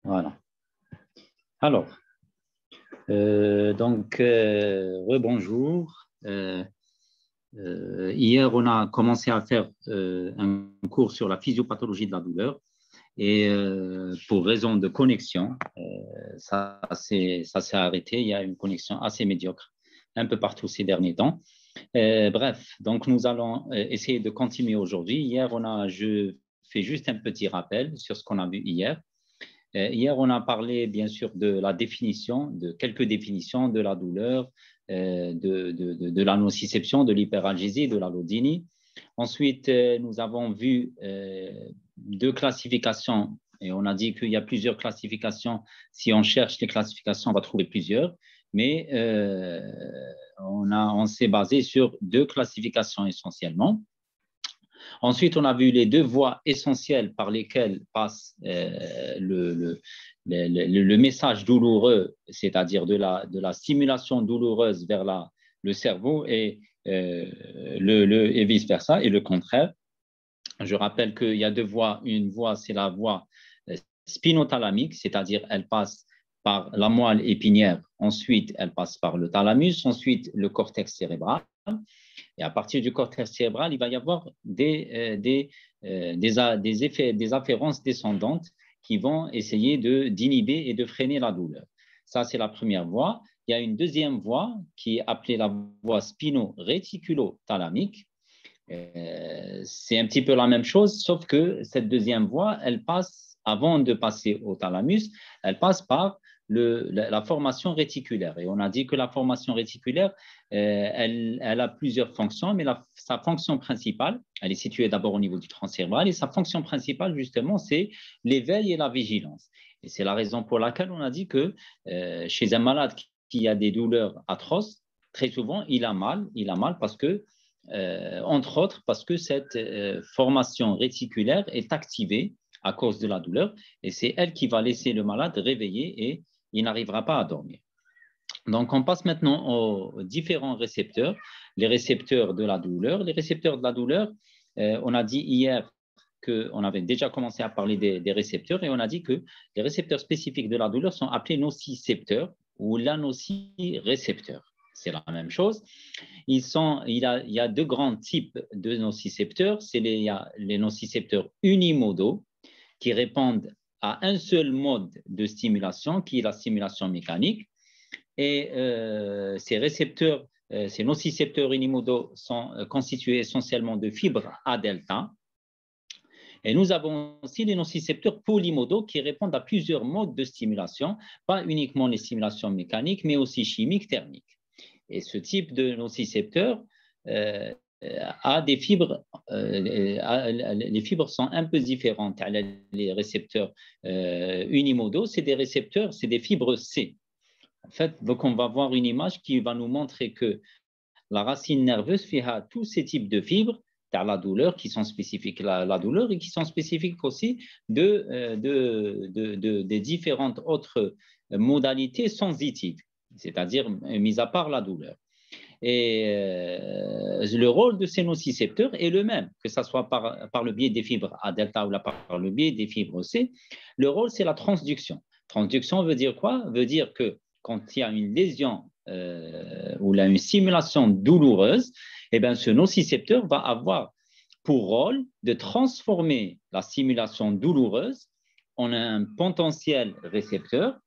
Voilà. Alors, rebonjour. Hier, on a commencé à faire un cours sur la physiopathologie de la douleur et pour raison de connexion, ça s'est arrêté. Il y a une connexion assez médiocre un peu partout ces derniers temps. Bref, donc nous allons essayer de continuer aujourd'hui. Hier, je fais juste un petit rappel sur ce qu'on a vu hier. Hier, on a parlé bien sûr de la définition, de quelques définitions de la douleur, de la nociception, de l'hyperalgésie, de la lodynie. Ensuite, nous avons vu deux classifications et on a dit qu'il y a plusieurs classifications. Si on cherche les classifications, on va trouver plusieurs, mais on s'est basé sur deux classifications essentiellement. Ensuite, on a vu les deux voies essentielles par lesquelles passe le message douloureux, c'est-à-dire de la stimulation douloureuse vers le cerveau et vice-versa, et le contraire. Je rappelle qu'il y a deux voies. Une voie, c'est la voie spinothalamique, c'est-à-dire elle passe par la moelle épinière, ensuite elle passe par le thalamus, ensuite le cortex cérébral. Et à partir du cortex cérébral, il va y avoir des afférences descendantes qui vont essayer d'inhiber et de freiner la douleur. Ça, c'est la première voie. Il y a une deuxième voie qui est appelée la voie spino-réticulo-thalamique. C'est un petit peu la même chose, sauf que cette deuxième voie, elle passe, avant de passer au thalamus, elle passe par la formation réticulaire. Et on a dit que la formation réticulaire, elle a plusieurs fonctions, mais sa fonction principale, elle est située d'abord au niveau du tronc cérébral, et sa fonction principale, justement, c'est l'éveil et la vigilance. Et c'est la raison pour laquelle on a dit que chez un malade qui a des douleurs atroces, très souvent, il a mal parce que entre autres parce que cette formation réticulaire est activée à cause de la douleur et c'est elle qui va laisser le malade réveiller et il n'arrivera pas à dormir. Donc, on passe maintenant aux différents récepteurs, les récepteurs de la douleur. Les récepteurs de la douleur, on a dit hier qu'on avait déjà commencé à parler des récepteurs et on a dit que les récepteurs spécifiques de la douleur sont appelés nocicepteurs ou lanocirécepteurs. C'est la même chose. Il y a deux grands types de nocicepteurs. Il y a les nocicepteurs unimodaux qui répondent à un seul mode de stimulation, qui est la stimulation mécanique. Et ces nocicepteurs unimodaux sont constitués essentiellement de fibres A delta. Et nous avons aussi les nocicepteurs polymodaux qui répondent à plusieurs modes de stimulation, pas uniquement les stimulations mécaniques, mais aussi chimiques, thermiques. Et ce type de nocicepteur a des fibres, les fibres sont un peu différentes. Les récepteurs unimodaux, c'est des récepteurs, c'est des fibres C. En fait, donc on va voir une image qui va nous montrer que la racine nerveuse fait à tous ces types de fibres, la douleur, qui sont spécifiques à la douleur et qui sont spécifiques aussi des différentes autres modalités sensitives, c'est-à-dire mis à part la douleur. Et le rôle de ces nocicepteurs est le même, que ce soit par le biais des fibres A delta ou par le biais des fibres C. Le rôle, c'est la transduction. Transduction veut dire quoi? Veut dire que quand il y a une lésion ou là, une stimulation douloureuse, eh bien, ce nocicepteur va avoir pour rôle de transformer la stimulation douloureuse en un potentiel récepteur.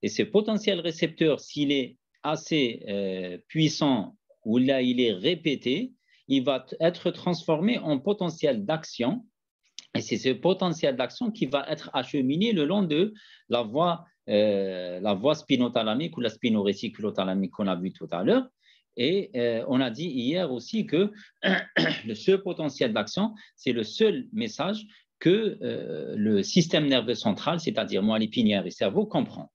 Et ce potentiel récepteur, s'il est assez puissant ou là il est répété, il va être transformé en potentiel d'action. Et c'est ce potentiel d'action qui va être acheminé le long de la voie spinothalamique ou la spinoréticulothalamique qu'on a vu tout à l'heure. Et on a dit hier aussi que ce potentiel d'action, c'est le seul message que le système nerveux central, c'est-à-dire moelle épinière et cerveau, comprend.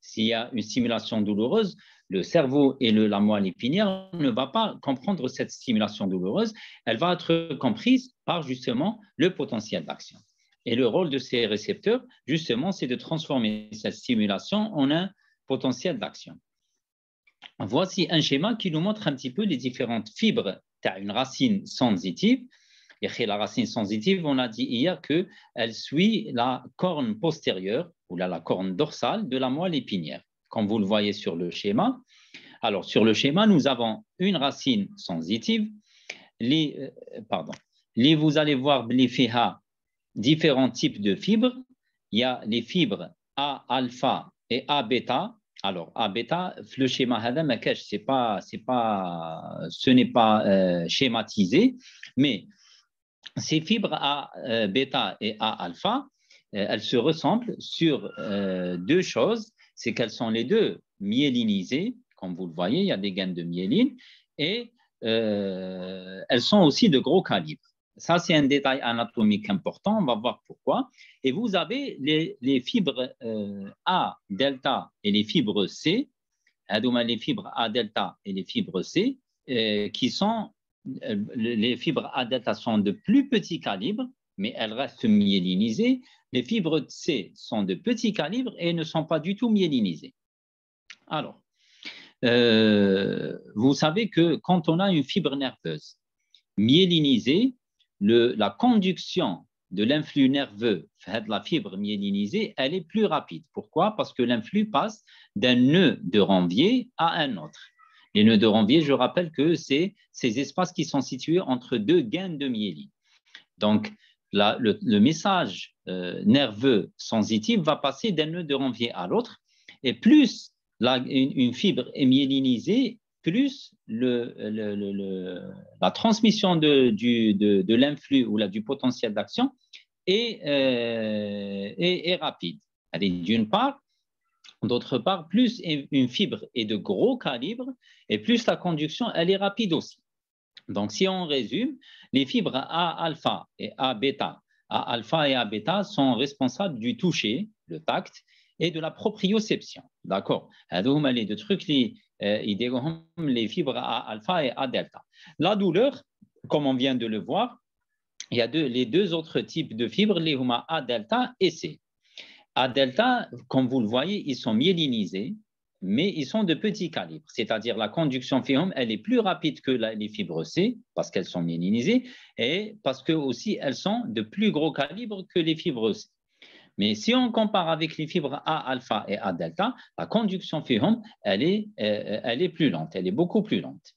S'il y a une stimulation douloureuse, le cerveau et la moelle épinière ne vont pas comprendre cette stimulation douloureuse, elle va être comprise par justement le potentiel d'action. Et le rôle de ces récepteurs, justement, c'est de transformer cette stimulation en un potentiel d'action. Voici un schéma qui nous montre un petit peu les différentes fibres. Tu as une racine sensitive. Et la racine sensitive, on a dit hier qu'elle suit la corne postérieure ou la corne dorsale de la moelle épinière, comme vous le voyez sur le schéma. Alors, sur le schéma, nous avons une racine sensitive. Vous allez voir différents types de fibres. Il y a les fibres A alpha et A bêta. Alors, A bêta, le schéma ce n'est pas schématisé, mais ces fibres A bêta et A alpha, elles se ressemblent sur deux choses. C'est qu'elles sont les deux myélinisées. Comme vous le voyez, il y a des gaines de myéline et elles sont aussi de gros calibre. Ça, c'est un détail anatomique important. On va voir pourquoi. Et vous avez les fibres A delta et les fibres C, les fibres A delta et les fibres C, qui sont les fibres A delta sont de plus petit calibre, mais elles restent myélinisées. Les fibres C sont de petit calibre et ne sont pas du tout myélinisées. Alors, vous savez que quand on a une fibre nerveuse myélinisée, la conduction de l'influx nerveux de la fibre myélinisée, elle est plus rapide. Pourquoi? Parce que l'influx passe d'un nœud de Ranvier à un autre. Les nœuds de Ranvier, je rappelle que c'est ces espaces qui sont situés entre deux gaines de myéline. Donc, le message nerveux sensitif va passer d'un nœud de Ranvier à l'autre, et plus une fibre est myélinisée, plus la transmission de l'influx ou du potentiel d'action est rapide. Elle est d'une part. D'autre part, plus une fibre est de gros calibre et plus la conduction elle est rapide aussi. Donc, si on résume, les fibres A alpha et A bêta, A alpha et A bêta sont responsables du toucher, le tact, et de la proprioception. D'accord? Les deux trucs, les fibres A alpha et A delta. La douleur, comme on vient de le voir, il y a les deux autres types de fibres, les A delta et C. A delta, comme vous le voyez, ils sont myélinisés, mais ils sont de petit calibre. C'est-à-dire la conduction férum, elle est plus rapide que les fibres C, parce qu'elles sont myélinisées, et parce que aussi elles sont de plus gros calibre que les fibres C. Mais si on compare avec les fibres A alpha et A delta, la conduction férum, elle est plus lente, elle est beaucoup plus lente.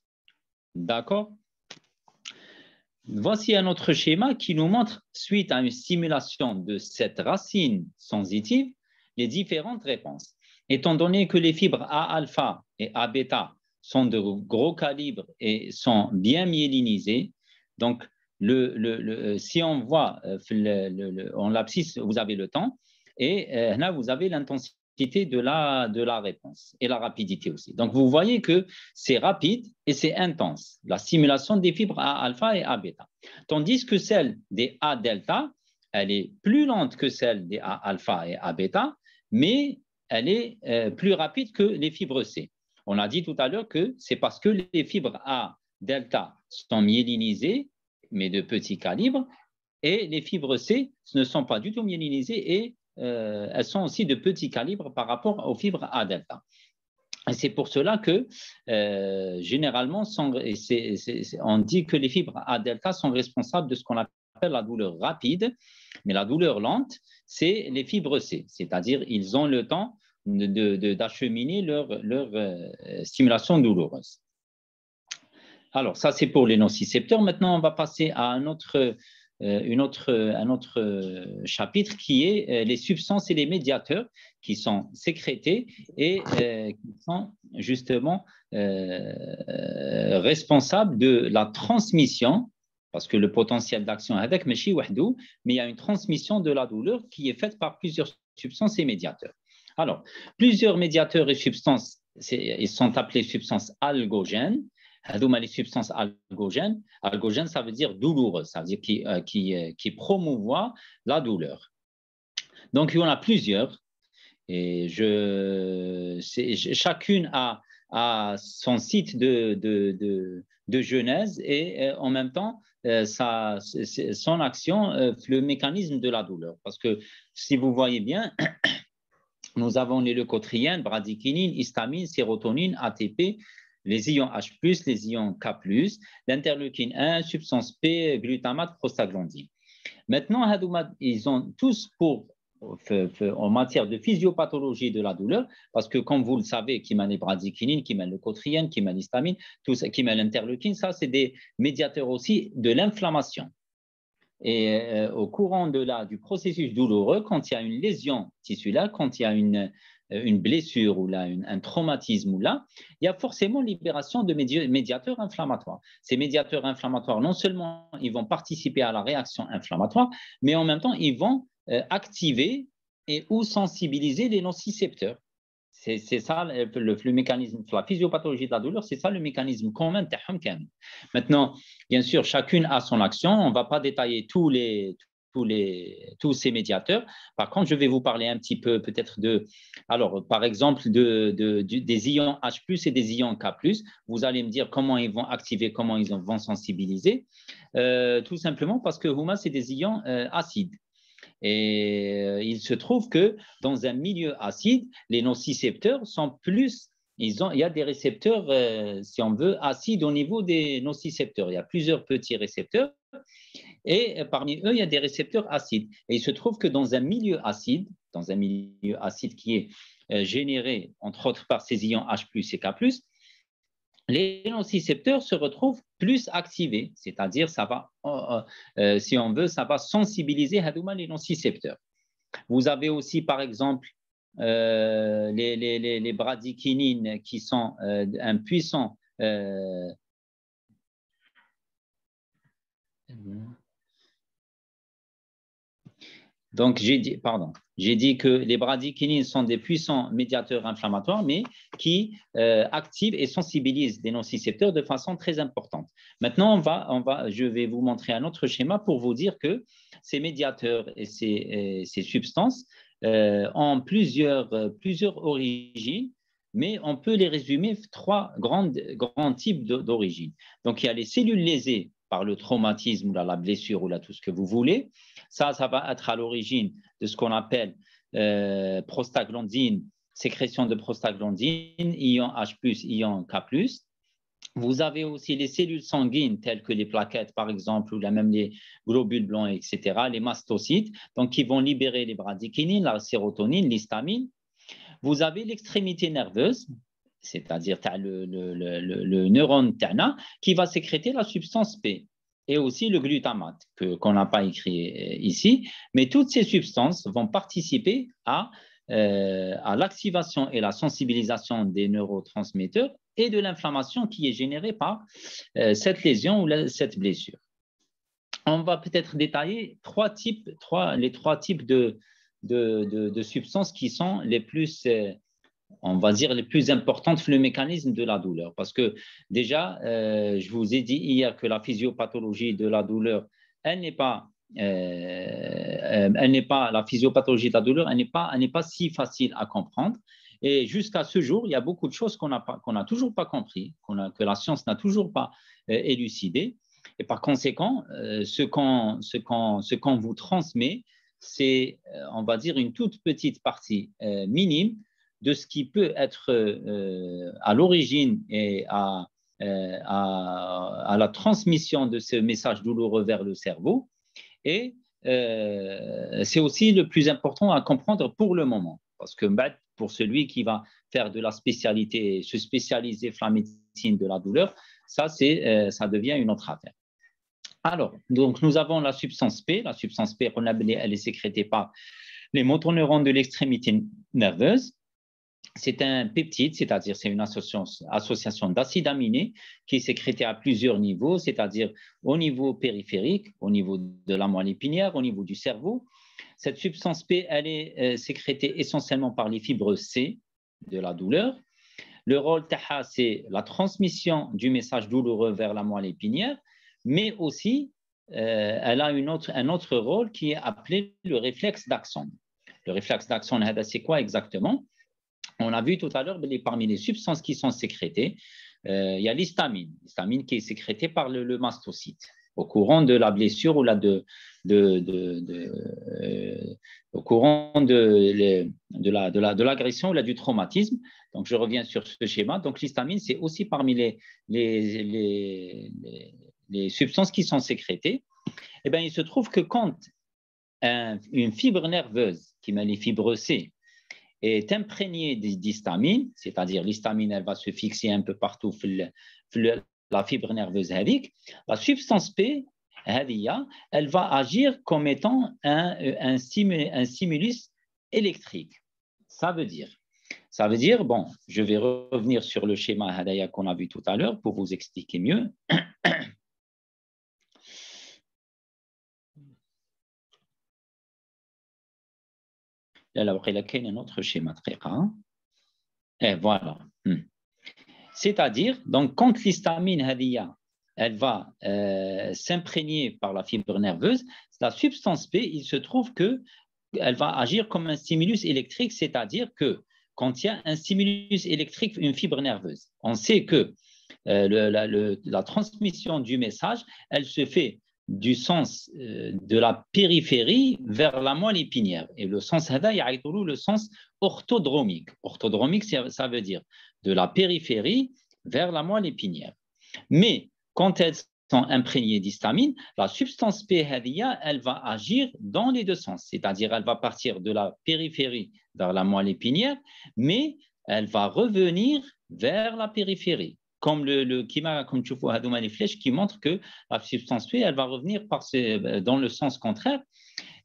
D'accord? Voici un autre schéma qui nous montre, suite à une stimulation de cette racine sensitive, les différentes réponses. Étant donné que les fibres A alpha et A bêta sont de gros calibre et sont bien myélinisées, donc si on voit en l'abscisse, vous avez le temps, et là, vous avez l'intensité de la réponse et la rapidité aussi. Donc, vous voyez que c'est rapide et c'est intense, la stimulation des fibres A alpha et A bêta. Tandis que celle des A delta, elle est plus lente que celle des A alpha et A bêta, mais elle est plus rapide que les fibres C. On a dit tout à l'heure que c'est parce que les fibres A delta sont myélinisées, mais de petit calibre, et les fibres C ne sont pas du tout myélinisées et elles sont aussi de petit calibre par rapport aux fibres A delta. Et c'est pour cela que généralement, on dit que les fibres A delta sont responsables de ce qu'on appelle la douleur rapide, mais la douleur lente, c'est les fibres C, c'est-à-dire ils ont le temps d'acheminer leur stimulation douloureuse. Alors, ça, c'est pour les nocicepteurs. Maintenant, on va passer à un autre chapitre qui est les substances et les médiateurs qui sont sécrétés et qui sont justement responsables de la transmission, parce que le potentiel d'action est avec, mais il y a une transmission de la douleur qui est faite par plusieurs substances et médiateurs. Alors, plusieurs médiateurs et substances, ils sont appelés substances algogènes. Les substances algogènes. Algogène, ça veut dire douloureuse, ça veut dire qui promouvoit la douleur. Donc, il y en a plusieurs. Et chacune a son site de genèse et en même temps son action, le mécanisme de la douleur. Parce que si vous voyez bien, nous avons les leucotriènes, bradykinine, histamine, sérotonine, ATP, les ions H+, les ions K+, l'interleukine 1, substance P, glutamate, prostaglandine. Maintenant, ils ont tous en matière de physiopathologie de la douleur, parce que comme vous le savez, qui mène les bradykinines, qui mène le cotriène, qui mène l'histamine, qui mène l'interleukine, ça c'est des médiateurs aussi de l'inflammation. Et au courant du processus douloureux, quand il y a une lésion tissulaire, quand il y a une blessure ou là, un traumatisme ou là, il y a forcément libération de médiateurs inflammatoires. Ces médiateurs inflammatoires, non seulement ils vont participer à la réaction inflammatoire, mais en même temps, ils vont activer et ou sensibiliser les nocicepteurs. C'est ça le mécanisme, la physiopathologie de la douleur, c'est ça le mécanisme commun. Maintenant, bien sûr, chacune a son action. On ne va pas détailler tous ces médiateurs. Par contre, je vais vous parler un petit peu peut-être par exemple, des ions H+, et des ions K+. Vous allez me dire comment ils vont activer, comment ils vont sensibiliser. Tout simplement parce que Huma, c'est des ions acides. Et il se trouve que dans un milieu acide, les nocicepteurs sont plus, il y a des récepteurs, si on veut, acides au niveau des nocicepteurs. Il y a plusieurs petits récepteurs et parmi eux, il y a des récepteurs acides. Et il se trouve que dans un milieu acide qui est généré, entre autres, par ces ions H+, et K+, les nocicepteurs se retrouvent plus activés, c'est-à-dire ça va, si on veut, ça va sensibiliser les nocicepteurs. Vous avez aussi, par exemple, les bradykinines qui sont un puissant donc, j'ai dit que les bradykinines sont des puissants médiateurs inflammatoires, mais qui activent et sensibilisent les nocicepteurs de façon très importante. Maintenant, je vais vous montrer un autre schéma pour vous dire que ces médiateurs et ces substances ont plusieurs origines, mais on peut les résumer trois grands types d'origines. Donc, il y a les cellules lésées par le traumatisme, ou la blessure, ou tout ce que vous voulez. Ça va être à l'origine de ce qu'on appelle prostaglandine, sécrétion de prostaglandine, ion H+, ion K+. Vous avez aussi les cellules sanguines telles que les plaquettes, par exemple, ou même les globules blancs, etc., les mastocytes, donc qui vont libérer les bradykinines, la sérotonine, l'histamine. Vous avez l'extrémité nerveuse, c'est-à-dire le neurone TANA, qui va sécréter la substance P et aussi le glutamate, qu'on n'a pas écrit ici. Mais toutes ces substances vont participer à l'activation et la sensibilisation des neurotransmetteurs et de l'inflammation qui est générée par cette lésion ou cette blessure. On va peut-être détailler les trois types de substances qui sont les plus on va dire, les plus importantes pour le mécanisme de la douleur. Parce que déjà, je vous ai dit hier que la physiopathologie de la douleur, la physiopathologie de la douleur, elle n'est pas si facile à comprendre. Et jusqu'à ce jour, il y a beaucoup de choses qu'on n'a toujours pas compris, que la science n'a toujours pas élucidé. Et par conséquent, ce qu'on vous transmet, c'est, on va dire, une toute petite partie minime de ce qui peut être à l'origine et à la transmission de ce message douloureux vers le cerveau. Et c'est aussi le plus important à comprendre pour le moment. Parce que pour celui qui va faire de la spécialité, se spécialiser dans la médecine de la douleur, ça devient une autre affaire. Alors, donc nous avons la substance P. La substance P, elle est sécrétée par les motoneurones de l'extrémité nerveuse. C'est un peptide, c'est-à-dire c'est une association d'acides aminés qui est sécrétée à plusieurs niveaux, c'est-à-dire au niveau périphérique, au niveau de la moelle épinière, au niveau du cerveau. Cette substance P, elle est sécrétée essentiellement par les fibres C de la douleur. Le rôle TAHA, c'est la transmission du message douloureux vers la moelle épinière, mais aussi elle a un autre rôle qui est appelé le réflexe d'Axon. Le réflexe d'Axon, c'est quoi exactement? On a vu tout à l'heure, parmi les substances qui sont sécrétées, il y a l'histamine qui est sécrétée par le mastocyte. au courant de la blessure ou au courant de l'agression ou du traumatisme. Donc, je reviens sur ce schéma. Donc, l'histamine, c'est aussi parmi les substances qui sont sécrétées. Eh bien, il se trouve que quand une fibre nerveuse, qui met les fibres C, est imprégnée d'histamine, c'est-à-dire l'histamine, elle va se fixer un peu partout la fibre nerveuse hélique, la substance P, elle va agir comme étant un stimulus électrique. Ça veut dire, bon, je vais revenir sur le schéma Hadaya qu'on a vu tout à l'heure pour vous expliquer mieux. Là, il y a un autre schéma très rare. Et voilà. C'est-à-dire, donc, quand l'histamine Hadiya, elle va s'imprégner par la fibre nerveuse, la substance P, il se trouve qu'elle va agir comme un stimulus électrique, c'est-à-dire que quand il y a un stimulus électrique, une fibre nerveuse, on sait que la transmission du message, elle se fait du sens de la périphérie vers la moelle épinière. Et le sens Hadiya, le sens orthodromique. Orthodromique, ça veut dire de la périphérie vers la moelle épinière. Mais quand elles sont imprégnées d'histamine, la substance P Hadiya, elle va agir dans les deux sens, c'est-à-dire elle va partir de la périphérie vers la moelle épinière, mais elle va revenir vers la périphérie. Comme le Kima, comme tu vois, les flèches qui montrent que la substance P, elle va revenir dans le sens contraire.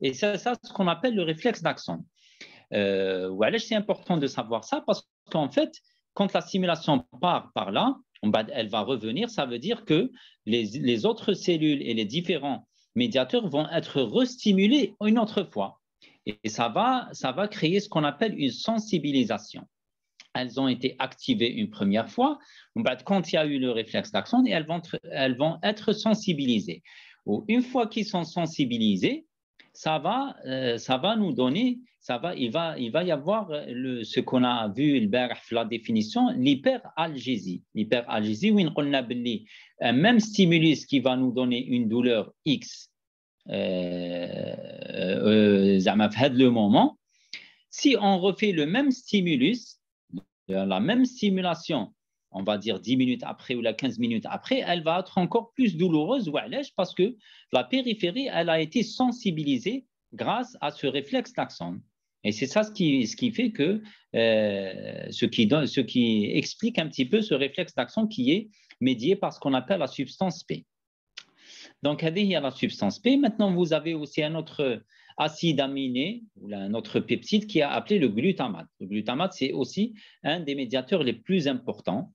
Et c'est ça ce qu'on appelle le réflexe d'axone. C'est important de savoir ça parce qu'en fait, quand la stimulation part par là, elle va revenir, ça veut dire que les autres cellules et les différents médiateurs vont être restimulés une autre fois. Et ça va créer ce qu'on appelle une sensibilisation. Elles ont été activées une première fois, quand il y a eu le réflexe d'axone, et elles vont être sensibilisées. Une fois qu'ils sont sensibilisés, ça va nous donner, il va y avoir ce qu'on a vu la définition, l'hyperalgésie. L'hyperalgésie, oui, on a un même stimulus qui va nous donner une douleur X, le moment. Si on refait le même stimulus, la même stimulation, on va dire 10 minutes après ou 15 minutes après, elle va être encore plus douloureuse parce que la périphérie, elle a été sensibilisée grâce à ce réflexe d'axone. Et c'est ça ce qui fait que, ce qui explique un petit peu ce réflexe d'axone qui est médié par ce qu'on appelle la substance P. Donc, il y a la substance P. Maintenant, vous avez aussi un autre acide aminé, ou un autre peptide qui est appelé le glutamate. Le glutamate, c'est aussi un des médiateurs les plus importants.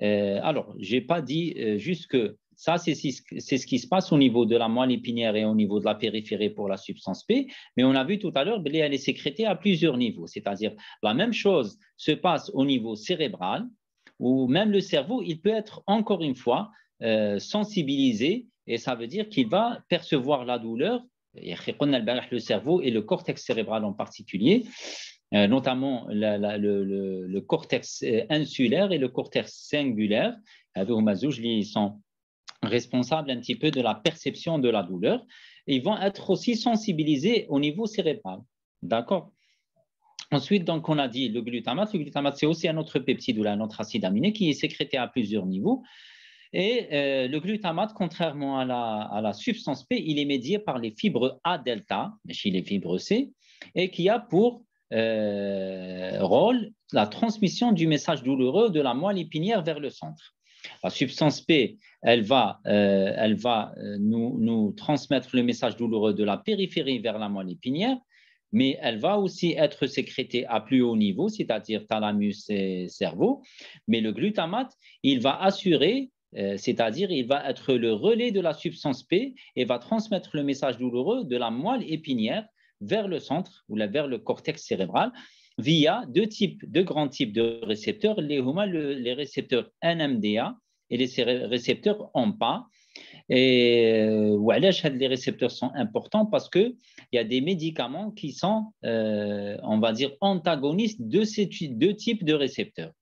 Alors, je n'ai pas dit juste que ça, c'est ce qui se passe au niveau de la moelle épinière et au niveau de la périphérie pour la substance P, mais on a vu tout à l'heure qu'elle est sécrétée à plusieurs niveaux, c'est-à-dire la même chose se passe au niveau cérébral, où même le cerveau, il peut être encore une fois sensibilisé, et ça veut dire qu'il va percevoir la douleur, le cerveau et le cortex cérébral en particulier, notamment le cortex insulaire et le cortex cingulaire. Ils sont responsables un petit peu de la perception de la douleur. Et ils vont être aussi sensibilisés au niveau cérébral. D'accord? Ensuite, donc, on a dit le glutamate. Le glutamate, c'est aussi un autre peptide ou un autre acide aminé qui est sécrété à plusieurs niveaux. Et le glutamate, contrairement à la substance P, il est médié par les fibres A delta, chez les fibres C, et qui a pour rôle la transmission du message douloureux de la moelle épinière vers le centre. La substance P, elle va nous transmettre le message douloureux de la périphérie vers la moelle épinière, mais elle va aussi être sécrétée à plus haut niveau, c'est-à-dire thalamus et cerveau. Mais le glutamate, il va assurer, c'est-à-dire il va être le relais de la substance P et va transmettre le message douloureux de la moelle épinière vers le centre ou vers le cortex cérébral via deux grands types de récepteurs, les récepteurs NMDA et les récepteurs AMPA. Et les récepteurs sont importants parce qu'il y a des médicaments qui sont, on va dire, antagonistes de ces deux types de récepteurs.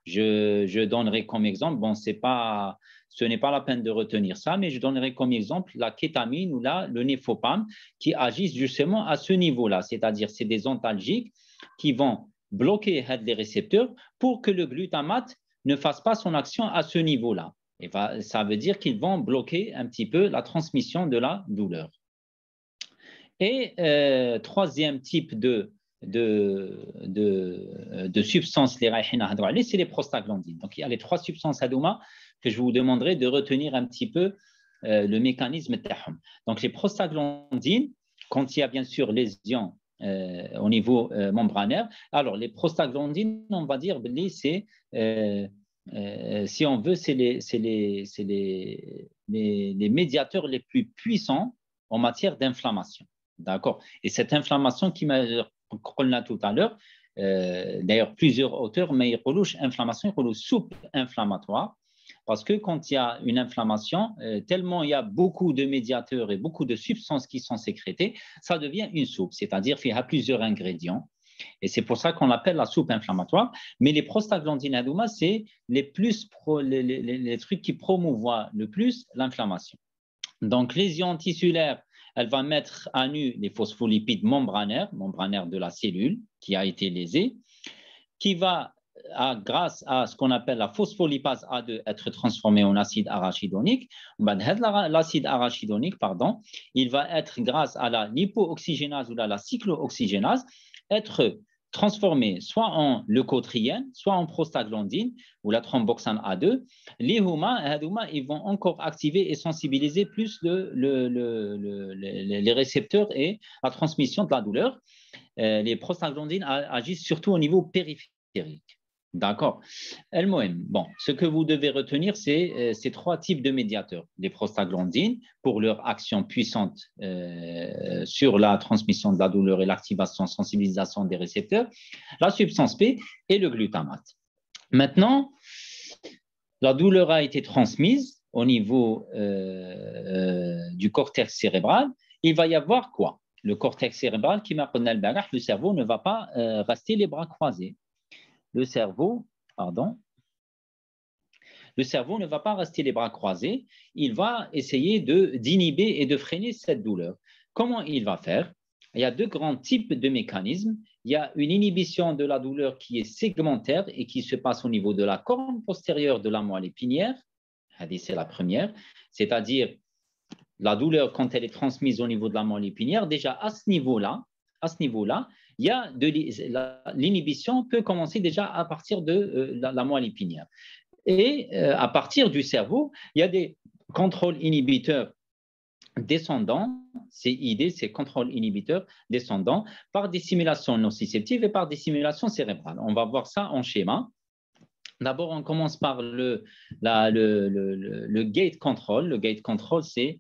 Je donnerai comme exemple, bon, ce n'est pas la peine de retenir ça, mais je donnerai comme exemple la kétamine ou le néfopam qui agissent justement à ce niveau-là, c'est-à-dire c'est des antalgiques qui vont bloquer les récepteurs pour que le glutamate ne fasse pas son action à ce niveau-là. Et ça veut dire qu'ils vont bloquer un petit peu la transmission de la douleur. Et troisième type de substances, c'est les prostaglandines. Donc, il y a les trois substances Hadouma que je vous demanderai de retenir un petit peu le mécanisme. Donc, les prostaglandines, quand il y a bien sûr lésion au niveau membranaire, alors les prostaglandines, on va dire, c'est si on veut, c'est les médiateurs les plus puissants en matière d'inflammation. D'accord. Et cette inflammation qui m'a dit tout à l'heure, d'ailleurs plusieurs auteurs, mais ils relouchent inflammation, ils relouchent soupe inflammatoire, parce que quand il y a une inflammation, tellement il y a beaucoup de médiateurs et beaucoup de substances qui sont sécrétées, ça devient une soupe, c'est-à-dire qu'il y a plusieurs ingrédients. Et c'est pour ça qu'on l'appelle la soupe inflammatoire. Mais les prostaglandines Hadouma, c'est les trucs qui promouvoient le plus l'inflammation. Donc, lésion tissulaire, elle va mettre à nu les phospholipides membranaires de la cellule qui a été lésée, qui va, grâce à ce qu'on appelle la phospholipase A2, être transformée en acide arachidonique. L'acide arachidonique, il va être, grâce à la lipooxygénase ou la cyclooxygénase, être transformé soit en leucotriène, soit en prostaglandine ou la thromboxane A2. Les HUMA, ils vont encore activer et sensibiliser plus les récepteurs et la transmission de la douleur. Les prostaglandines agissent surtout au niveau périphérique. D'accord. Bon, ce que vous devez retenir, c'est ces trois types de médiateurs. Les prostaglandines, pour leur action puissante sur la transmission de la douleur et l'activation, sensibilisation des récepteurs, la substance P et le glutamate. Maintenant, la douleur a été transmise au niveau du cortex cérébral. Il va y avoir quoi? Le cortex cérébral, le cerveau ne va pas rester les bras croisés. Le cerveau ne va pas rester les bras croisés, il va essayer d'inhiber et de freiner cette douleur. Comment il va faire? Il y a deux grands types de mécanismes. Il y a une inhibition de la douleur qui est segmentaire et qui se passe au niveau de la corne postérieure de la moelle épinière. C'est la première, c'est-à-dire la douleur quand elle est transmise au niveau de la moelle épinière, déjà à ce niveau-là, il y a l'inhibition peut commencer déjà à partir de la moelle épinière. Et à partir du cerveau, il y a des contrôles inhibiteurs descendants, CID, c'est contrôle inhibiteur descendant, par des stimulations nociceptives et par des stimulations cérébrales. On va voir ça en schéma. D'abord, on commence par le gate control. Le gate control, c'est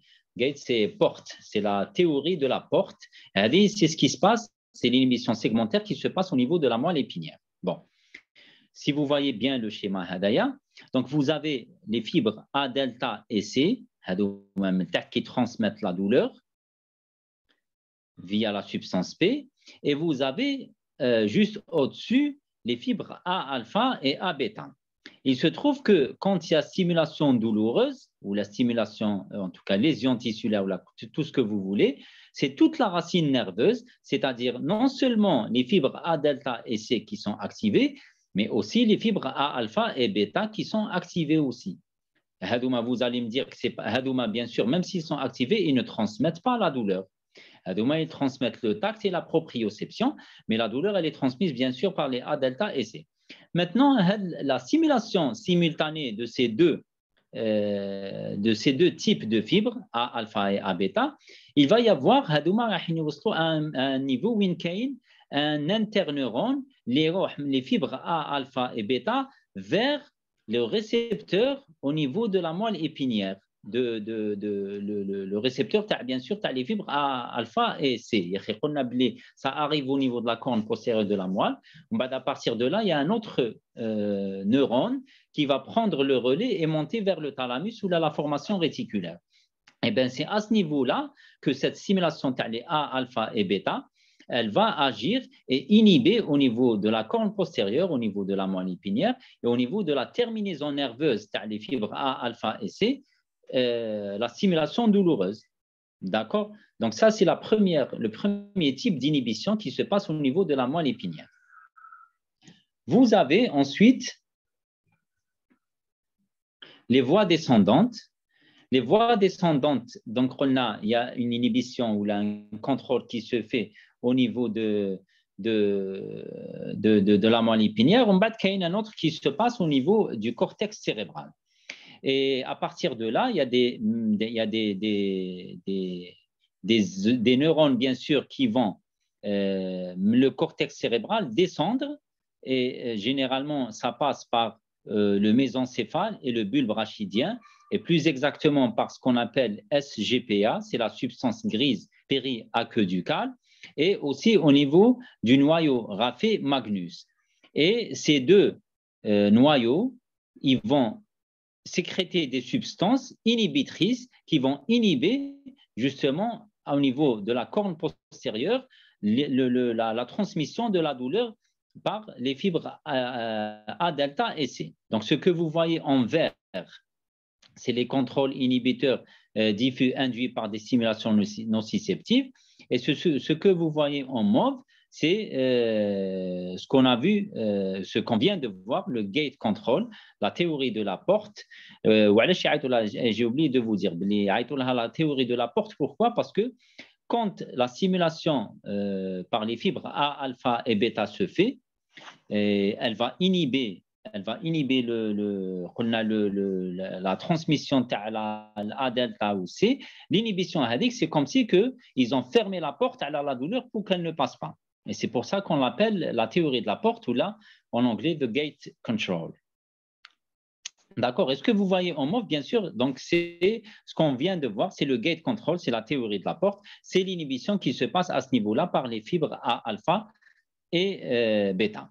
porte, c'est la théorie de la porte. C'est ce qui se passe, c'est l'inhibition segmentaire qui se passe au niveau de la moelle épinière. Bon, si vous voyez bien le schéma Hadaya, donc vous avez les fibres A, delta et C, qui transmettent la douleur via la substance P, et vous avez juste au-dessus les fibres A alpha et A bêta. Il se trouve que quand il y a stimulation douloureuse, ou la stimulation, en tout cas lésion tissulaire, ou tout ce que vous voulez, c'est toute la racine nerveuse, c'est-à-dire non seulement les fibres A, delta et C qui sont activées, mais aussi les fibres A alpha et bêta qui sont activées aussi. Hadouma, vous allez me dire que c'est pas Hadouma, bien sûr, même s'ils sont activés, ils ne transmettent pas la douleur. Hadouma, ils transmettent le tact et la proprioception, mais la douleur, elle est transmise bien sûr par les A, delta et C. Maintenant, la stimulation simultanée de ces deux types de fibres, A alpha et A bêta, il va y avoir un niveau où il y a un interneurone, les fibres A alpha et bêta, vers le récepteur au niveau de la moelle épinière. Le récepteur, bien sûr, tu as les fibres A, alpha et C. Ça arrive au niveau de la corne postérieure de la moelle. À partir de là, il y a un autre neurone qui va prendre le relais et monter vers le thalamus ou la formation réticulaire. Et bien, c'est à ce niveau-là que cette stimulation, tu as les A, alpha et bêta, elle va agir et inhiber au niveau de la corne postérieure, au niveau de la moelle épinière et au niveau de la terminaison nerveuse, les fibres A, alpha et C, la stimulation douloureuse. D'accord? Donc, ça, c'est le premier type d'inhibition qui se passe au niveau de la moelle épinière. Vous avez ensuite les voies descendantes. Les voies descendantes, donc il y a une inhibition ou un contrôle qui se fait au niveau de la moelle épinière. En bas, il y a un autre qui se passe au niveau du cortex cérébral. Et à partir de là, il y a des neurones, bien sûr, qui vont le cortex cérébral descendre. Et généralement, ça passe par le mésencéphale et le bulbe rachidien, et plus exactement par ce qu'on appelle SGPA, c'est la substance grise périaqueducale, et aussi au niveau du noyau raphe magnus. Et ces deux noyaux, ils vont sécréter des substances inhibitrices qui vont inhiber justement au niveau de la corne postérieure la transmission de la douleur par les fibres A delta et C. Donc, ce que vous voyez en vert, c'est les contrôles inhibiteurs diffus induits par des stimulations nociceptives. Et ce que vous voyez en mauve, c'est ce qu'on a vu, ce qu'on vient de voir, le gate control, la théorie de la porte. J'ai oublié de vous dire, la théorie de la porte, pourquoi? Parce que quand la stimulation par les fibres A, alpha et bêta se fait, elle va inhiber la transmission de la delta ou C. L'inhibition, c'est comme si ils ont fermé la porte à la douleur pour qu'elle ne passe pas. Et c'est pour ça qu'on l'appelle la théorie de la porte, ou là, en anglais, the gate control. D'accord? Est-ce que vous voyez en mauve? Bien sûr. Donc, c'est ce qu'on vient de voir, c'est le gate control, c'est la théorie de la porte. C'est l'inhibition qui se passe à ce niveau-là par les fibres A, alpha et bêta.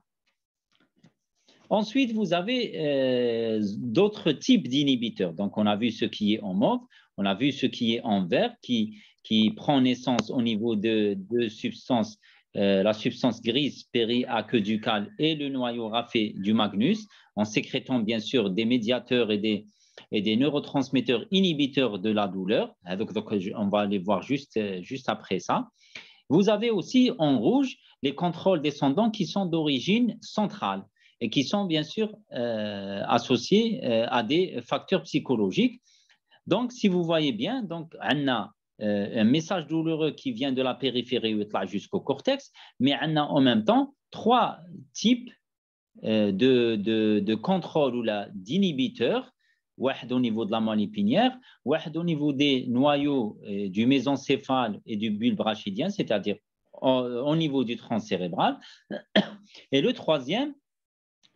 Ensuite, vous avez d'autres types d'inhibiteurs. Donc, on a vu ce qui est en mauve, on a vu ce qui est en vert, qui prend naissance au niveau de substances, la substance grise périaqueducale et le noyau rafé du magnus, en sécrétant bien sûr des médiateurs et des neurotransmetteurs inhibiteurs de la douleur. Donc, on va les voir juste après ça. Vous avez aussi en rouge les contrôles descendants qui sont d'origine centrale et qui sont bien sûr associés à des facteurs psychologiques. Donc, si vous voyez bien, donc, on a un message douloureux qui vient de la périphérie jusqu'au cortex, mais on a en même temps trois types de contrôle ou d'inhibiteurs, au niveau de la moelle épinière, au niveau des noyaux du mésencéphale et du bulbe rachidien, c'est-à-dire au niveau du tronc cérébral, et le troisième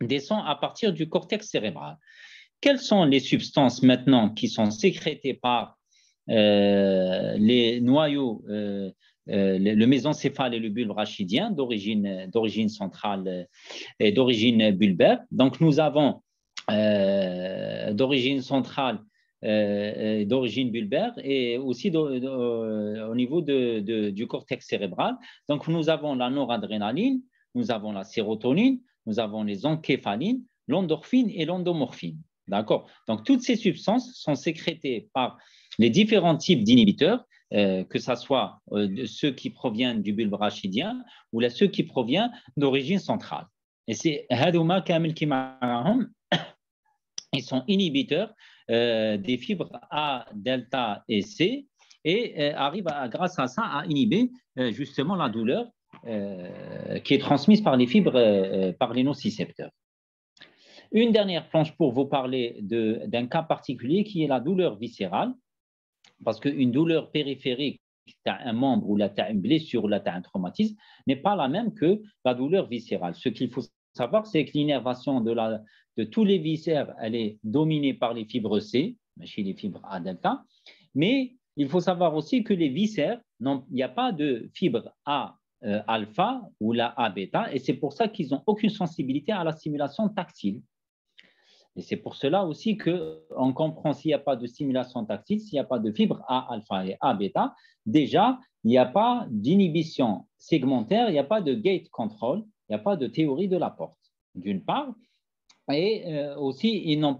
descend à partir du cortex cérébral. Quelles sont les substances maintenant qui sont sécrétées par les noyaux, le mésencéphale et le bulbe rachidien d'origine centrale et d'origine bulbaire? Donc, nous avons d'origine centrale, d'origine bulbaire et aussi au niveau du cortex cérébral. Donc, nous avons la noradrénaline, nous avons la sérotonine, nous avons les encéphalines, l'endorphine et l'endomorphine. D'accord? Donc, toutes ces substances sont sécrétées par les différents types d'inhibiteurs, que ce soit ceux qui proviennent du bulbe rachidien ou ceux qui proviennent d'origine centrale. Et c'est Hadouma Kamil Kimarahum, ils sont inhibiteurs des fibres A, delta et C et arrivent grâce à ça à inhiber justement la douleur qui est transmise par les fibres, par les nocicepteurs. Une dernière planche pour vous parler d'un cas particulier qui est la douleur viscérale, parce qu'une douleur périphérique, tu as un membre ou là tu as une blessure ou là tu as un traumatisme, n'est pas la même que la douleur viscérale. Ce qu'il faut savoir, c'est que l'innervation de tous les viscères, elle est dominée par les fibres C, chez les fibres A delta, mais il faut savoir aussi que les viscères, il n'y a pas de fibres A alpha ou la A bêta, et c'est pour ça qu'ils n'ont aucune sensibilité à la stimulation tactile. Et c'est pour cela aussi qu'on comprend s'il n'y a pas de stimulation tactile, s'il n'y a pas de fibres A alpha et A bêta, déjà, il n'y a pas d'inhibition segmentaire, il n'y a pas de gate control, il n'y a pas de théorie de la porte, d'une part. Et aussi, ils n'ont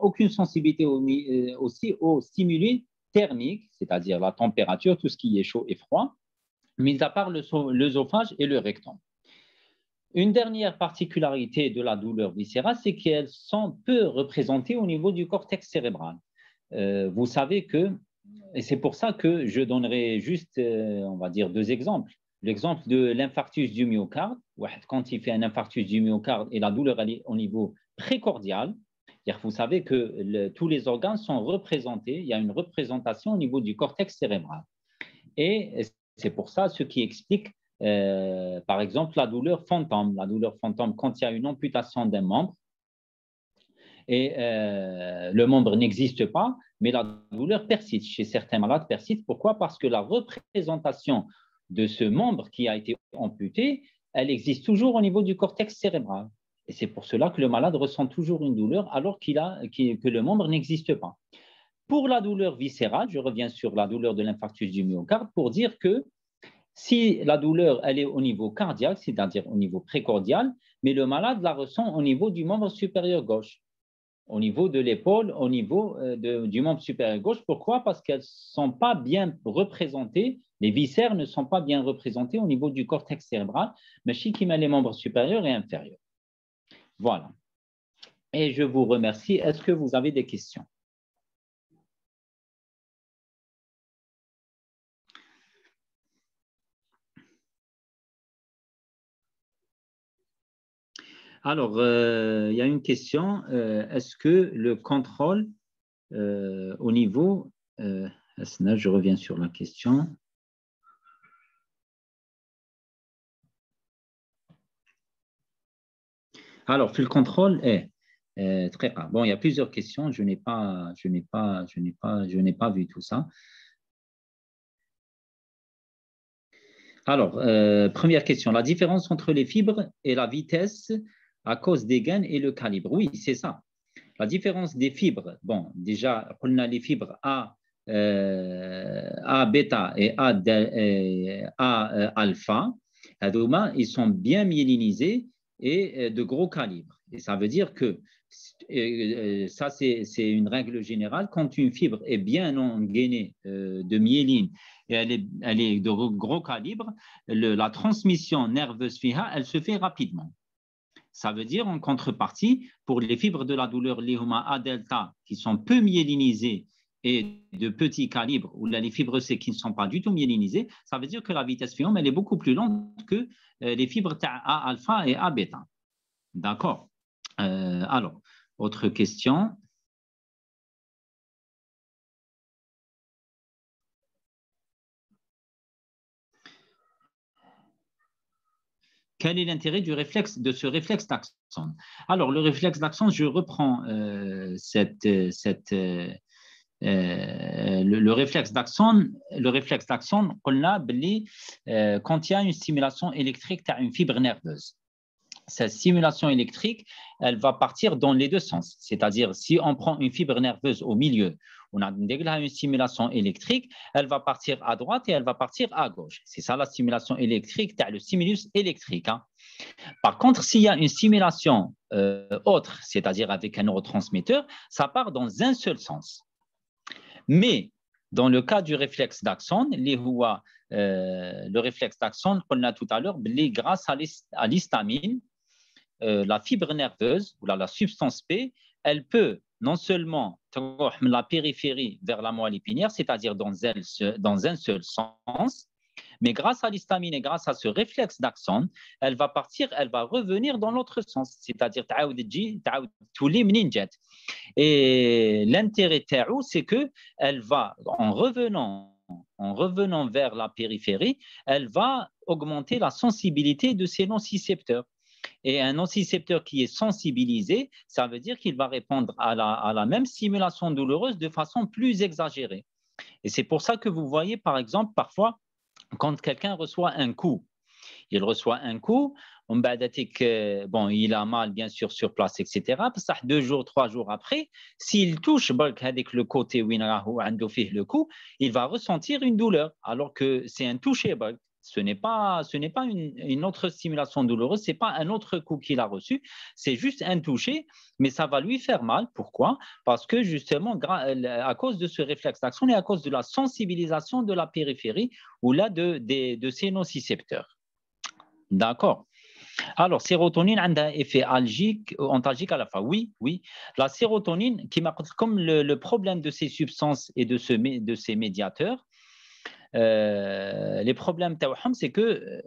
aucune sensibilité aussi aux stimuli thermiques, c'est-à-dire la température, tout ce qui est chaud et froid, mis à part l'œsophage et le rectum. Une dernière particularité de la douleur viscérale, c'est qu'elles sont peu représentées au niveau du cortex cérébral. Vous savez que, et c'est pour ça que je donnerai juste, on va dire, deux exemples. L'exemple de l'infarctus du myocarde, quand il fait un infarctus du myocarde et la douleur elle est au niveau précordial, vous savez que tous les organes sont représentés, il y a une représentation au niveau du cortex cérébral. Et c'est pour ça ce qui explique, par exemple, la douleur fantôme. La douleur fantôme, quand il y a une amputation d'un membre, et le membre n'existe pas, mais la douleur persiste. Chez certains malades, persiste. Pourquoi? Parce que la représentation de ce membre qui a été amputé, elle existe toujours au niveau du cortex cérébral. Et c'est pour cela que le malade ressent toujours une douleur alors que le membre n'existe pas. Pour la douleur viscérale, je reviens sur la douleur de l'infarctus du myocarde pour dire que si la douleur elle est au niveau cardiaque, c'est-à-dire au niveau précordial, mais le malade la ressent au niveau du membre supérieur gauche, au niveau de l'épaule, au niveau du membre supérieur gauche. Pourquoi? Parce qu'elles ne sont pas bien représentées, les viscères ne sont pas bien représentés au niveau du cortex cérébral, mais chez qui met les membres supérieurs et inférieurs. Voilà. Et je vous remercie. Est-ce que vous avez des questions? Alors, il y a une question. Est-ce que le contrôle au niveau… je reviens sur la question. Alors, le contrôle est très rare. Bon, il y a plusieurs questions. Je n'ai pas vu tout ça. Alors, première question. La différence entre les fibres et la vitesse à cause des gaines et le calibre. Oui, c'est ça. La différence des fibres, bon, déjà, on a les fibres A bêta et A alpha. Ils sont bien myélinisés et de gros calibre. Et ça veut dire que ça, c'est une règle générale. Quand une fibre est bien engainée de myéline et elle est de gros calibre, la transmission nerveuse FIHA, elle se fait rapidement. Ça veut dire, en contrepartie, pour les fibres de la douleur Lihuma A delta qui sont peu myélinisées et de petit calibre, ou les fibres C qui ne sont pas du tout myélinisées, ça veut dire que la vitesse FIOM, elle est beaucoup plus lente que les fibres A alpha et A bêta. D'accord. Alors, autre question. Quel est l'intérêt de ce réflexe d'Axon? Alors, le réflexe d'Axon, je reprends le réflexe d'Axon, quand il y a une stimulation électrique, tu as une fibre nerveuse. Cette stimulation électrique, elle va partir dans les deux sens. C'est-à-dire, si on prend une fibre nerveuse au milieu, on a une stimulation électrique, elle va partir à droite et elle va partir à gauche. C'est ça la stimulation électrique, tu as le stimulus électrique. Hein. Par contre, s'il y a une stimulation autre, c'est-à-dire avec un neurotransmetteur, ça part dans un seul sens. Mais dans le cas du réflexe d'Axon, le réflexe d'Axon, on l'a tout à l'heure, grâce à l'histamine, la fibre nerveuse ou la substance P, elle peut non seulement la périphérie vers la moelle épinière, c'est-à-dire dans un seul sens, mais grâce à l'histamine et grâce à ce réflexe d'Axon, elle va revenir dans l'autre sens, c'est-à-dire et l'intérêt c'est que elle va en revenant vers la périphérie, elle va augmenter la sensibilité de ces nocicepteurs. Et un nocicepteur qui est sensibilisé, ça veut dire qu'il va répondre à la même stimulation douloureuse de façon plus exagérée. Et c'est pour ça que vous voyez, par exemple, parfois, quand quelqu'un reçoit un coup, bon, il a mal bien sûr sur place, etc. 2 jours, 3 jours après, s'il touche avec le côté où le coup, il va ressentir une douleur, alors que c'est un toucher. Ce n'est pas une autre stimulation douloureuse, ce n'est pas un autre coup qu'il a reçu, c'est juste un toucher, mais ça va lui faire mal. Pourquoi? Parce que justement, à cause de ce réflexe d'action et à cause de la sensibilisation de la périphérie ou là de ces nocicepteurs. D'accord. Alors, sérotonine a un effet antalgique à la fois. Oui, oui. La sérotonine, comme le problème de ces substances et de ces médiateurs, les problèmes, c'est que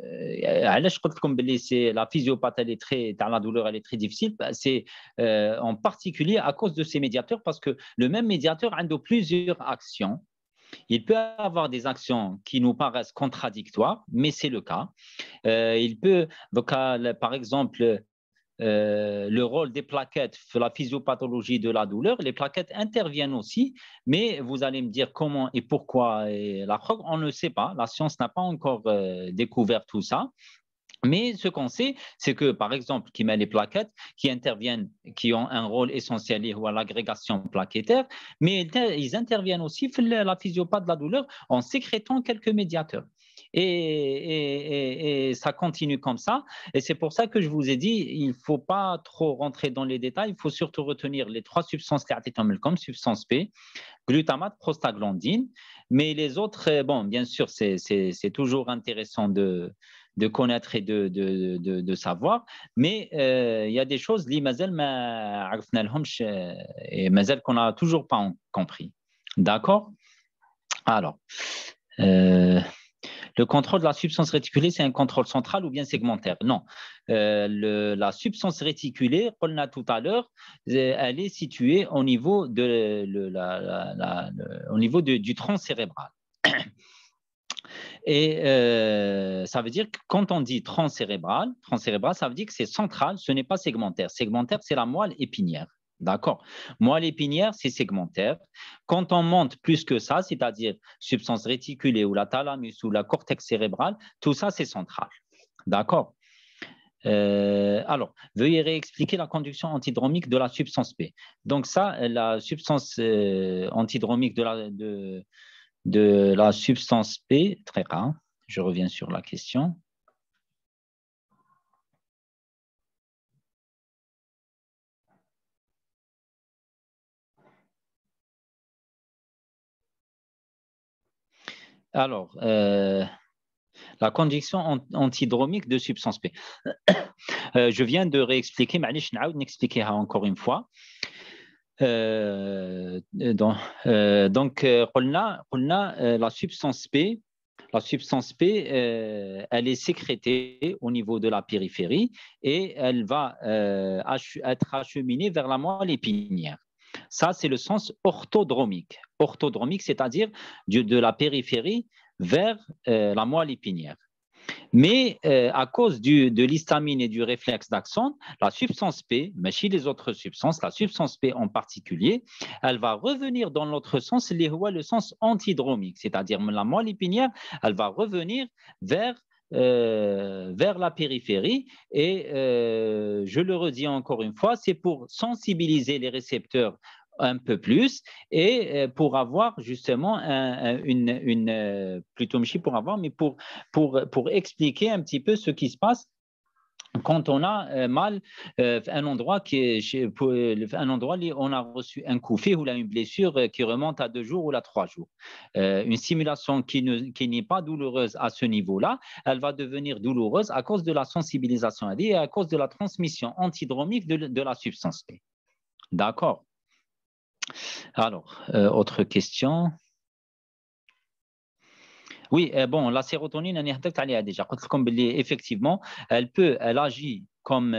la physiopathie, la douleur, elle est très difficile. C'est en particulier à cause de ces médiateurs, parce que le même médiateur a plusieurs actions. Il peut avoir des actions qui nous paraissent contradictoires, mais c'est le cas. Il peut, par exemple, le rôle des plaquettes sur la physiopathologie de la douleur. Les plaquettes interviennent aussi, mais vous allez me dire comment et pourquoi la preuve, on ne sait pas. La science n'a pas encore découvert tout ça. Mais ce qu'on sait, c'est que, par exemple, qui met les plaquettes qui interviennent, qui ont un rôle essentiel lié à l'agrégation plaquettaire, mais ils interviennent aussi sur la physiopathie de la douleur en sécrétant quelques médiateurs. Et ça continue comme ça. Et c'est pour ça que je vous ai dit, il ne faut pas trop rentrer dans les détails. Il faut surtout retenir les 3 substances comme substance P, glutamate, prostaglandine. Mais les autres, bon, bien sûr, c'est toujours intéressant de connaître et de savoir. Mais il y a des choses et qu'on n'a toujours pas compris. D'accord? Alors, le contrôle de la substance réticulée, c'est un contrôle central ou bien segmentaire? Non. La substance réticulée, on l'a tout à l'heure, elle est située au niveau, du tronc cérébral. Et ça veut dire que quand on dit tronc cérébral, ça veut dire que c'est central, ce n'est pas segmentaire. Segmentaire, c'est la moelle épinière. D'accord. Moelle épinière, c'est segmentaire. Quand on monte plus que ça, c'est-à-dire substance réticulée ou la thalamus ou la cortex cérébral, tout ça, c'est central. D'accord. Alors, veuillez réexpliquer la conduction antidromique de la substance P. Donc ça, la substance antidromique de la substance P, très rare. Je reviens sur la question. Alors, la conduction antidromique de substance P. Je viens de réexpliquer, mais je vais n'expliquer encore une fois. Donc, la substance P, elle est sécrétée au niveau de la périphérie et elle va être acheminée vers la moelle épinière. Ça, c'est le sens orthodromique. Orthodromique, c'est-à-dire de la périphérie vers la moelle épinière. Mais à cause de l'histamine et du réflexe d'axone, la substance P, mais chez les autres substances, la substance P en particulier, elle va revenir dans l'autre sens, le sens antidromique, c'est-à-dire la moelle épinière, elle va revenir vers la périphérie et je le redis encore une fois, c'est pour sensibiliser les récepteurs un peu plus et pour avoir justement plutôt pour avoir, mais pour expliquer un petit peu ce qui se passe quand on a mal un endroit un endroit où on a reçu un coup fait ou là, une blessure qui remonte à 2 jours ou à 3 jours. Une stimulation qui n'est pas douloureuse à ce niveau-là, elle va devenir douloureuse à cause de la sensibilisation et à cause de la transmission antidromique de la substance P. D'accord. Alors, autre question. Oui, bon, la sérotonine, on y a déjà. Effectivement, elle agit comme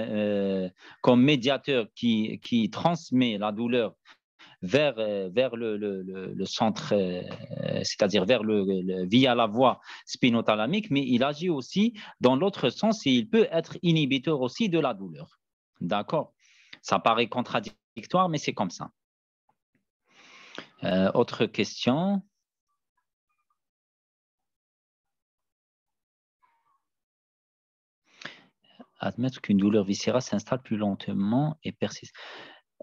médiateur qui transmet la douleur vers le centre, c'est-à-dire via la voie spinothalamique, mais il agit aussi dans l'autre sens et il peut être inhibiteur aussi de la douleur. D'accord? Ça paraît contradictoire, mais c'est comme ça. Autre question. admettre qu'une douleur viscérale s'installe plus lentement et persiste.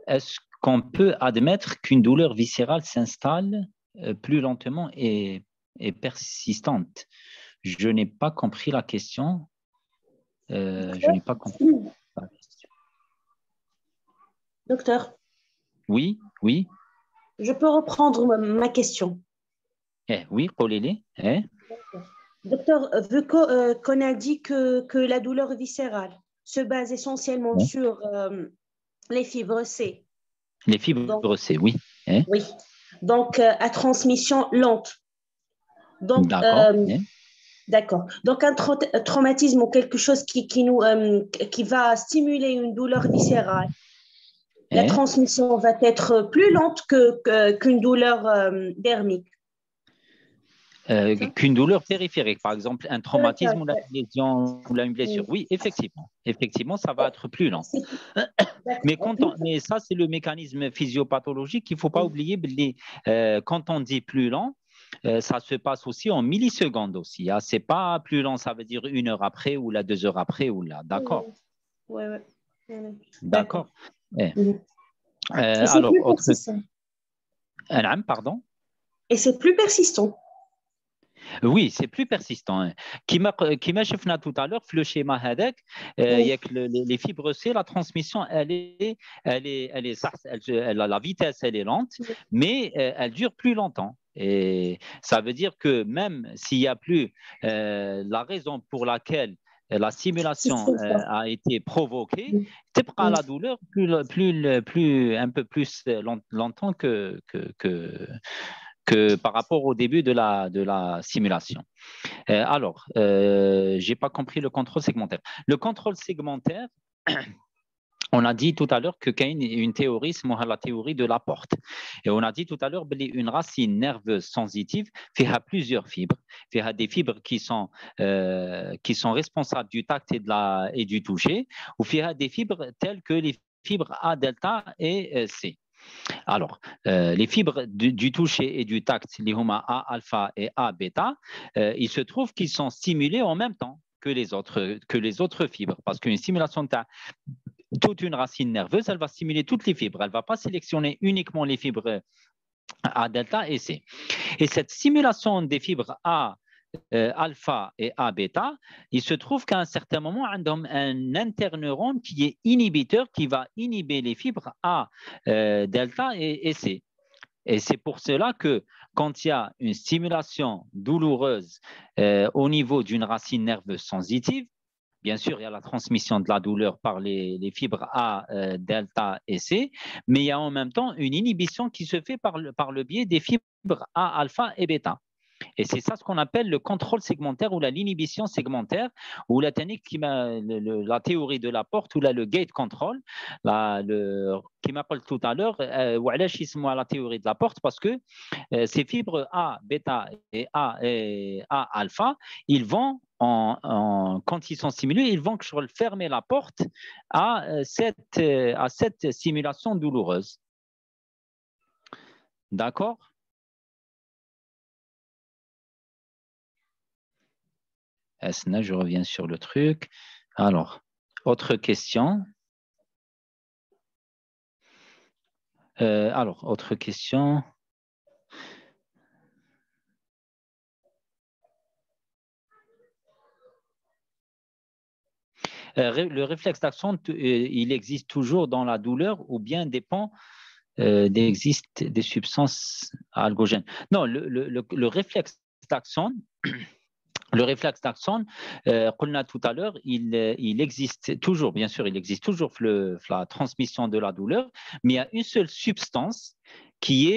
Est-ce qu'on peut admettre qu'une douleur viscérale s'installe plus lentement et persistante? Je n'ai pas compris la question. Je n'ai pas compris la question. Docteur, Oui, oui. je peux reprendre ma question. Oui, Kolélé. Docteur, vu qu'on a dit que la douleur viscérale se base essentiellement sur les fibres C. Les fibres C, oui. Oui. Donc, à transmission lente. Donc, d'accord. D'accord. Donc, un traumatisme ou quelque chose qui va stimuler une douleur viscérale, la transmission va être plus lente qu'une douleur dermique. Qu'une douleur périphérique, par exemple un traumatisme ou la lésion ou une blessure. Oui, effectivement, ça va être plus lent. Mais ça, c'est le mécanisme physiopathologique. Il ne faut pas oublier, quand on dit plus lent, ça se passe aussi en millisecondes aussi. Hein. Ce n'est pas plus lent, ça veut dire 1 heure après ou 2 heures après ou là. D'accord. Oui. D'accord. Alors, autre... pardon. Et c'est plus persistant. Oui, c'est plus persistant. Comme je tout à l'heure, le schéma HADEC, les fibres C, la transmission, la vitesse, elle est lente, mais elle dure plus longtemps. Et ça veut dire que même s'il n'y a plus la raison pour laquelle la stimulation a été provoquée, la douleur un peu plus longtemps que par rapport au début de la simulation. Alors, je n'ai pas compris le contrôle segmentaire. Le contrôle segmentaire, on a dit tout à l'heure que qu'il y a une théorie, c'est la théorie de la porte. Et on a dit tout à l'heure qu'une racine nerveuse sensitive fait plusieurs fibres. Fait des fibres qui sont responsables du tact et du toucher, ou fait des fibres telles que les fibres A delta et C. Alors, les fibres du toucher et du tact, les HOMA A alpha et A bêta, il se trouve qu'ils sont stimulés en même temps que les autres fibres, parce qu'une stimulation de toute une racine nerveuse, elle va stimuler toutes les fibres. Elle ne va pas sélectionner uniquement les fibres A delta et C. Et cette stimulation des fibres A alpha et A bêta, il se trouve qu'à un certain moment, un interneurone qui est inhibiteur, qui va inhiber les fibres A delta et C. Et c'est pour cela que quand il y a une stimulation douloureuse au niveau d'une racine nerveuse sensitive, bien sûr, il y a la transmission de la douleur par les fibres A, delta et C, mais il y a en même temps une inhibition qui se fait par le biais des fibres A, alpha et bêta. Et c'est ça ce qu'on appelle le contrôle segmentaire ou l'inhibition segmentaire ou la technique la théorie de la porte ou le gate control qui m'appelle tout à l'heure la théorie de la porte parce que ces fibres A, bêta et A alpha, ils vont quand ils sont stimulés, ils vont fermer la porte à cette stimulation douloureuse. D'accord? Esna, je reviens sur le truc. Alors, autre question. Autre question. Le réflexe d'action, il existe toujours dans la douleur ou bien dépend d'existe des substances algogènes. Non, le réflexe d'action, le réflexe d'action, qu'on a tout à l'heure, il existe toujours, bien sûr, il existe toujours la transmission de la douleur, mais il y a une seule substance qui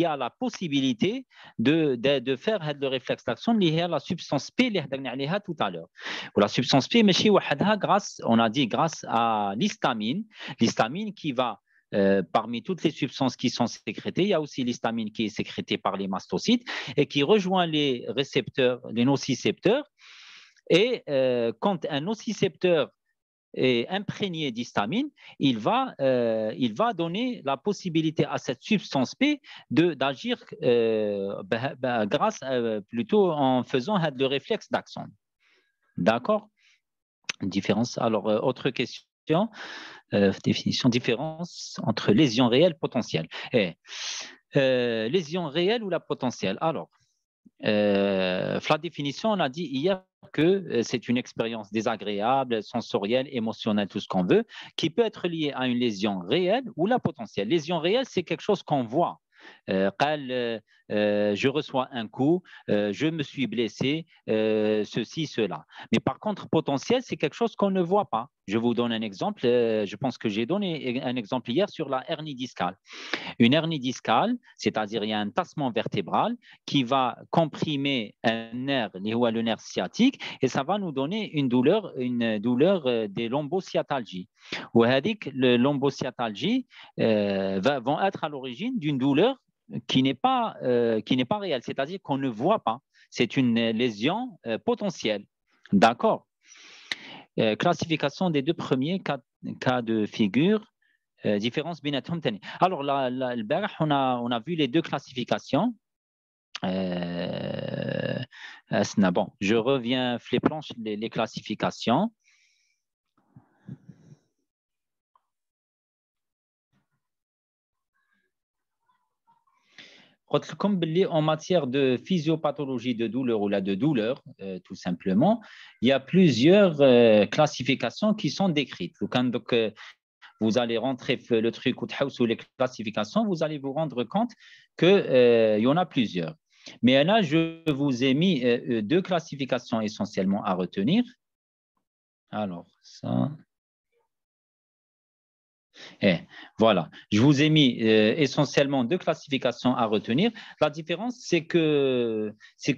a la possibilité de faire le réflexe d'action, lié à la substance P, tout à l'heure. La substance P, on a dit grâce à l'histamine qui va parmi toutes les substances qui sont sécrétées, il y a aussi l'histamine qui est sécrétée par les mastocytes et qui rejoint les récepteurs, les nocicepteurs. Et quand un nocicepteur est imprégné d'histamine, il va donner la possibilité à cette substance P d'agir grâce plutôt en faisant le réflexe d'action. D'accord? Différence. Alors, autre question. Définition, différence entre lésion réelle et potentielle. Lésion réelle ou la potentielle? Alors, la définition, on a dit hier que c'est une expérience désagréable, sensorielle, émotionnelle, tout ce qu'on veut, qui peut être liée à une lésion réelle ou la potentielle. Lésion réelle, c'est quelque chose qu'on voit. Je reçois un coup, je me suis blessé, ceci, cela. Mais par contre, potentiel, c'est quelque chose qu'on ne voit pas. Je vous donne un exemple. Je pense que j'ai donné un exemple hier sur la hernie discale. Une hernie discale, c'est-à-dire il y a un tassement vertébral qui va comprimer un nerf, le nerf sciatique, et ça va nous donner une douleur des lombosciatalgies. Le lombosciatalgie vont être à l'origine d'une douleur qui n'est pas réelle, c'est-à-dire qu'on ne voit pas. C'est une lésion potentielle. D'accord. Classification des deux premiers cas de figure. Différence بيناتهم تاني. Alors, البارح, on a vu les deux classifications. Bon, je reviens les planches, les classifications. En matière de physiopathologie de douleur ou de douleur, tout simplement, il y a plusieurs classifications qui sont décrites. Donc, vous allez rentrer le truc ou les classifications, vous allez vous rendre compte qu'il y en a plusieurs. Mais là, je vous ai mis deux classifications essentiellement à retenir. Alors, ça. Voilà, je vous ai mis essentiellement deux classifications à retenir. La différence, c'est que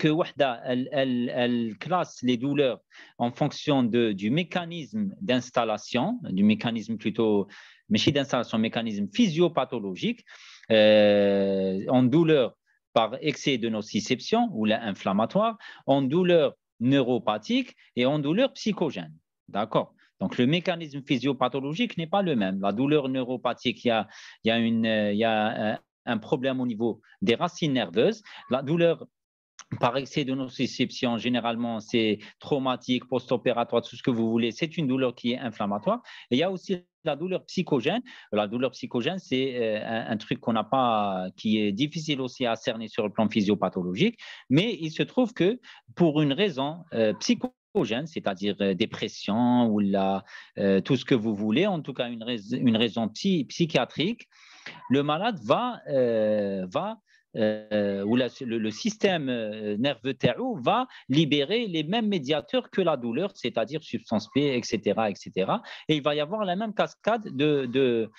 Wahda, elle classe les douleurs en fonction du mécanisme d'installation, du mécanisme plutôt, d'installation, mécanisme physiopathologique, en douleur par excès de nociception ou inflammatoire, en douleur neuropathique et en douleur psychogène. D'accord? Donc, le mécanisme physiopathologique n'est pas le même. La douleur neuropathique, il y a un problème au niveau des racines nerveuses. La douleur par excès de nociception, généralement, c'est traumatique, post-opératoire, tout ce que vous voulez. C'est une douleur qui est inflammatoire. Et il y a aussi la douleur psychogène. La douleur psychogène, c'est un truc qu'on n'a pas, qui est difficile aussi à cerner sur le plan physiopathologique. Mais il se trouve que pour une raison psychogène, c'est-à-dire dépression ou tout ce que vous voulez, en tout cas une raison psychiatrique, le malade ou le système nerveux terreau va libérer les mêmes médiateurs que la douleur, c'est-à-dire substance P, etc., etc. Et il va y avoir la même cascade de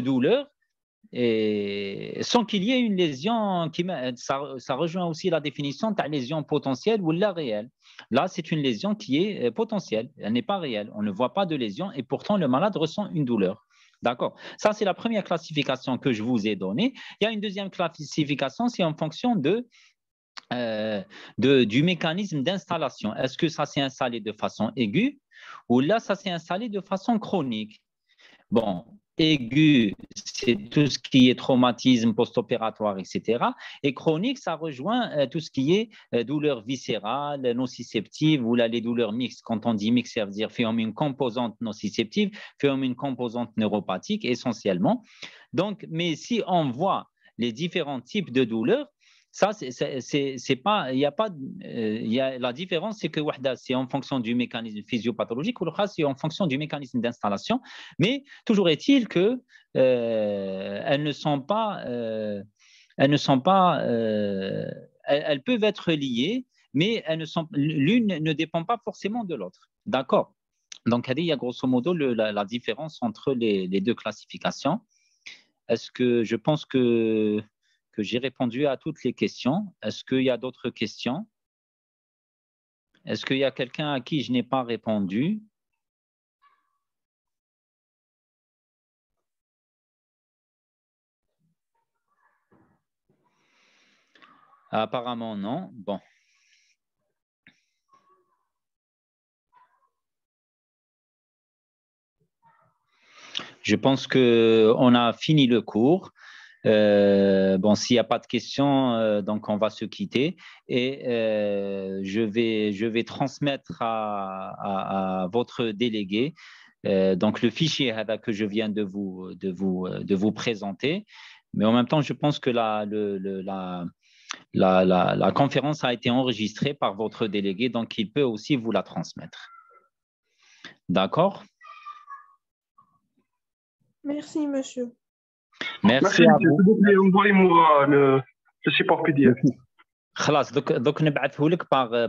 douleurs et sans qu'il y ait une lésion ça rejoint aussi la définition de la lésion potentielle ou la réelle. Là, c'est une lésion qui est potentielle, elle n'est pas réelle. On ne voit pas de lésion et pourtant le malade ressent une douleur. D'accord. Ça, c'est la première classification que je vous ai donnée. Il y a une deuxième classification, c'est en fonction du mécanisme d'installation. Est-ce que ça s'est installé de façon aiguë ou là, ça s'est installé de façon chronique? Bon, aigu, c'est tout ce qui est traumatisme post-opératoire, etc. Et chronique, ça rejoint tout ce qui est douleur viscérale, nociceptive ou là, les douleurs mixtes. Quand on dit mixte, ça veut dire fait une composante nociceptive, fait une composante neuropathique essentiellement. Donc, mais si on voit les différents types de douleurs, ça, c'est pas, il y a pas, la différence, c'est que c'est en fonction du mécanisme physiopathologique ou l'autre, c'est en fonction du mécanisme d'installation. Mais toujours est-il que elles ne sont pas, elles peuvent être liées, mais l'une ne dépend pas forcément de l'autre. D'accord? Donc, il y a grosso modo la différence entre les deux classifications. Est-ce que je pense que j'ai répondu à toutes les questions? Est-ce qu'il y a d'autres questions? Est-ce qu'il y a quelqu'un à qui je n'ai pas répondu? Apparemment, non. Bon. Je pense qu'on a fini le cours. Bon, s'il n'y a pas de questions, donc on va se quitter et je vais transmettre à votre délégué donc le fichier que je viens de vous présenter. Mais en même temps, je pense que la conférence a été enregistrée par votre délégué, donc il peut aussi vous la transmettre. D'accord? Merci, monsieur. Merci à vous. S'il vous plaît, envoyez-moi le support PDF. خلاص دوك نبعثه لك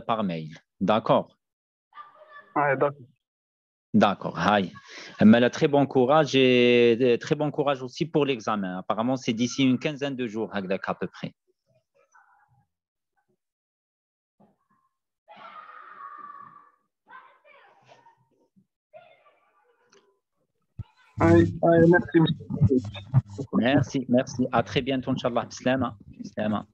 par mail. D'accord? Ah, d'accord. D'accord. Aïe. Mais très bon courage et très bon courage aussi pour l'examen. Apparemment, c'est d'ici une quinzaine de jours à peu près. Merci. Merci. À très bientôt, Inch'Allah. Bislama.